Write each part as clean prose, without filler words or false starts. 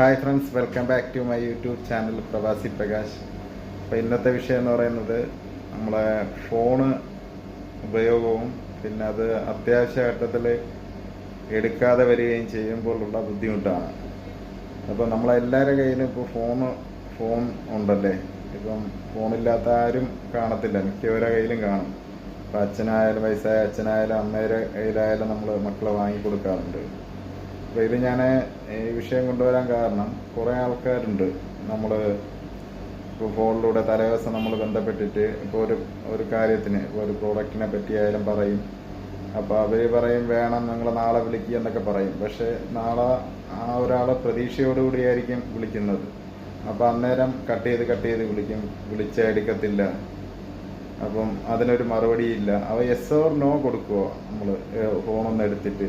Hi friends, welcome back to my YouTube channel Pravasi Prakash. അപ്പോൾ ഇന്നത്തെ വിഷയം എന്ന് പറയുന്നത് നമ്മളെ ഫോണ് ഉപയോഗവും പിന്നെ അത് അത്യാവശ്യ ഘട്ടത്തിൽ എടുക്കാതെ വരികയും ചെയ്യുമ്പോഴുള്ള ബുദ്ധിമുട്ടാണ്. അപ്പോൾ നമ്മളെല്ലാവരുടെ കയ്യിലും ഇപ്പോൾ ഫോൺ ഉണ്ടല്ലേ. ഇപ്പം ഫോണില്ലാത്ത ആരും കാണത്തില്ല, മിക്കവരുടെ കയ്യിലും കാണും. ഇപ്പോൾ അച്ഛനായാലും വയസ്സായ അച്ഛനായാലും അമ്മയുടെ കയ്യിലായാലും നമ്മൾ മക്കളെ വാങ്ങിക്കൊടുക്കാറുണ്ട്. അപ്പോൾ ഇത് ഞാൻ ഈ വിഷയം കൊണ്ടുവരാൻ കാരണം കുറേ ആൾക്കാരുണ്ട് നമ്മൾ ഇപ്പോൾ ഫോണിലൂടെ തലേദിവസം നമ്മൾ ബന്ധപ്പെട്ടിട്ട് ഇപ്പോൾ ഒരു കാര്യത്തിന് ഇപ്പോൾ ഒരു പ്രോഡക്റ്റിനെ പറ്റിയായാലും പറയും. അപ്പോൾ അവർ പറയും വേണം നിങ്ങൾ നാളെ വിളിക്കുക എന്നൊക്കെ പറയും. പക്ഷേ നാളെ ആ ഒരാളെ പ്രതീക്ഷയോടുകൂടിയായിരിക്കും വിളിക്കുന്നത്. അപ്പോൾ അന്നേരം കട്ട് ചെയ്ത് വിളിക്കും, വിളിച്ചാൽ എടുക്കത്തില്ല. അപ്പം അതിനൊരു മറുപടിയില്ല. അവ യെസ് ഓർ നോ കൊടുക്കുമോ നമ്മൾ ഫോണൊന്ന് എടുത്തിട്ട്.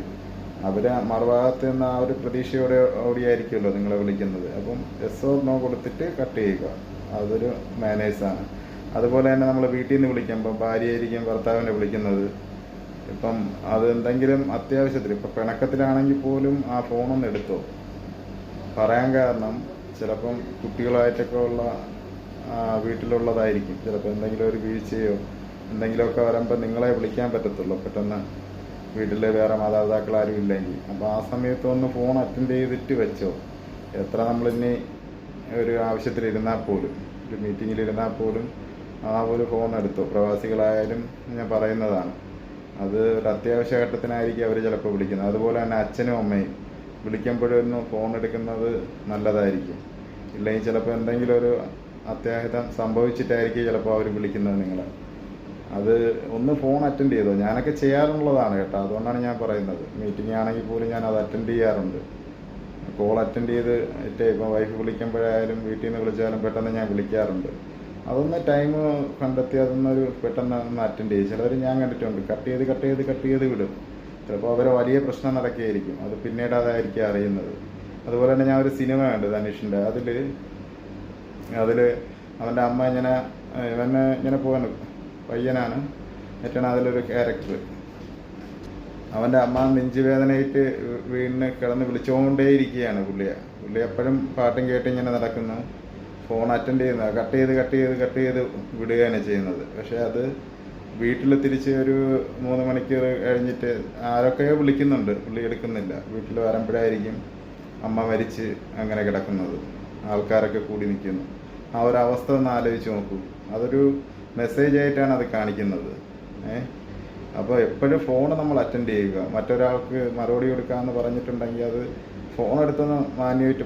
അവർ മറുഭാഗത്ത് നിന്ന് ആ ഒരു പ്രതീക്ഷയോടെയായിരിക്കുമല്ലോ നിങ്ങളെ വിളിക്കുന്നത്. അപ്പം യെസ് ഓർ നോ കൊടുത്തിട്ട് കട്ട് ചെയ്യുക, അതൊരു മാനേഴ്സാണ്. അതുപോലെ തന്നെ നമ്മൾ വീട്ടിൽ നിന്ന് വിളിക്കുമ്പോൾ ഭാര്യയായിരിക്കും ഭർത്താവിനെ വിളിക്കുന്നത്. ഇപ്പം അത് എന്തെങ്കിലും അത്യാവശ്യത്തിൽ ഇപ്പം പിണക്കത്തിലാണെങ്കിൽ പോലും ആ ഫോണൊന്ന് എടുത്തോ പറയാൻ. കാരണം ചിലപ്പം കുട്ടികളായിട്ടൊക്കെ ഉള്ള വീട്ടിലുള്ളതായിരിക്കും. ചിലപ്പോൾ എന്തെങ്കിലും ഒരു വീഴ്ചയോ എന്തെങ്കിലുമൊക്കെ വരുമ്പോൾ നിങ്ങളെ വിളിക്കാൻ പറ്റത്തുള്ളൂ പെട്ടെന്ന്, വീട്ടിൽ വേറെ മാതാപിതാക്കൾ ആരും ഇല്ലെങ്കിൽ. അപ്പോൾ ആ സമയത്ത് ഒന്ന് ഫോൺ അറ്റൻഡ് ചെയ്തിട്ട് വെച്ചോ. എത്ര നമ്മളിനി ഒരു ആവശ്യത്തിലിരുന്നാൽ പോലും, ഒരു മീറ്റിങ്ങിലിരുന്നാൽ പോലും ആ ഒരു ഫോൺ എടുത്തോ. പ്രവാസികളായാലും ഞാൻ പറയുന്നതാണ്. അത് ഒരു അത്യാവശ്യ ഘട്ടത്തിനായിരിക്കും അവർ ചിലപ്പോൾ വിളിക്കുന്നത്. അതുപോലെ തന്നെ അച്ഛനും അമ്മയും വിളിക്കുമ്പോഴൊന്ന് ഫോൺ എടുക്കുന്നത് നല്ലതായിരിക്കും. ഇല്ലെങ്കിൽ ചിലപ്പോൾ എന്തെങ്കിലും ഒരു അത്യാഹിതം സംഭവിച്ചിട്ടായിരിക്കും ചിലപ്പോൾ അവർ വിളിക്കുന്നത് നിങ്ങളെ. അത് ഒന്ന് ഫോൺ അറ്റൻഡ് ചെയ്തോ. ഞാനൊക്കെ ചെയ്യാറുള്ളതാണ് കേട്ടോ, അതുകൊണ്ടാണ് ഞാൻ പറയുന്നത്. മീറ്റിംഗ് ആണെങ്കിൽ പോലും ഞാൻ അത് അറ്റൻഡ് ചെയ്യാറുണ്ട്. കോൾ അറ്റൻഡ് ചെയ്ത് ഇപ്പോൾ വൈഫ് വിളിക്കുമ്പോഴായാലും വീട്ടിൽ നിന്ന് വിളിച്ചാലും പെട്ടെന്ന് ഞാൻ വിളിക്കാറുണ്ട്. അതൊന്ന് ടൈം കണ്ടെത്തി അതൊന്നൊരു പെട്ടെന്ന് ഒന്ന് അറ്റൻഡ് ചെയ്യും. ചിലർ ഞാൻ കണ്ടിട്ടുണ്ട് കട്ട് ചെയ്ത് വിടും. ചിലപ്പോൾ അവരെ വലിയ പ്രശ്നം നടക്കുകയായിരിക്കും, അത് പിന്നീട് അതായിരിക്കും അറിയുന്നത്. അതുപോലെ തന്നെ ഞാൻ ഒരു സിനിമ കണ്ടു ധനുഷിൻ്റെ. അതിൽ അവൻ്റെ അമ്മ ഇങ്ങനെ പോകുന്നു, പയ്യനാണ് ഏറ്റവും അതിലൊരു ക്യാരക്ടർ. അവൻ്റെ അമ്മ നെഞ്ചുവേദനയായിട്ട് വീടിന് കിടന്ന് വിളിച്ചുകൊണ്ടേയിരിക്കുകയാണ്. പുള്ളി എപ്പോഴും പാട്ടും കേട്ട് ഇങ്ങനെ നടക്കുന്നു, ഫോൺ അറ്റൻഡ് ചെയ്യുന്നത് കട്ട് ചെയ്ത് വിടുകയാണ് ചെയ്യുന്നത്. പക്ഷേ അത് വീട്ടിൽ തിരിച്ച് ഒരു 3 മണിക്കൂർ കഴിഞ്ഞിട്ട് ആരൊക്കെയോ വിളിക്കുന്നുണ്ട്, പുള്ളി എടുക്കുന്നില്ല. വീട്ടിൽ വരുമ്പോഴായിരിക്കും അമ്മ മരിച്ച് അങ്ങനെ കിടക്കുന്നത്, ആൾക്കാരൊക്കെ കൂടി നിൽക്കുന്നു. ആ ഒരു അവസ്ഥ ഒന്ന് ആലോചിച്ച് നോക്കൂ. അതൊരു മെസ്സേജ് ആയിട്ടാണ് അത് കാണിക്കുന്നത്. അപ്പോൾ എപ്പോഴും ഫോൺ നമ്മൾ അറ്റൻഡ് ചെയ്യുക. മറ്റൊരാൾക്ക് മറുപടി കൊടുക്കാമെന്ന് പറഞ്ഞിട്ടുണ്ടെങ്കിൽ അത് ഫോൺ എടുത്തൊന്ന് മാന്യമായിട്ട്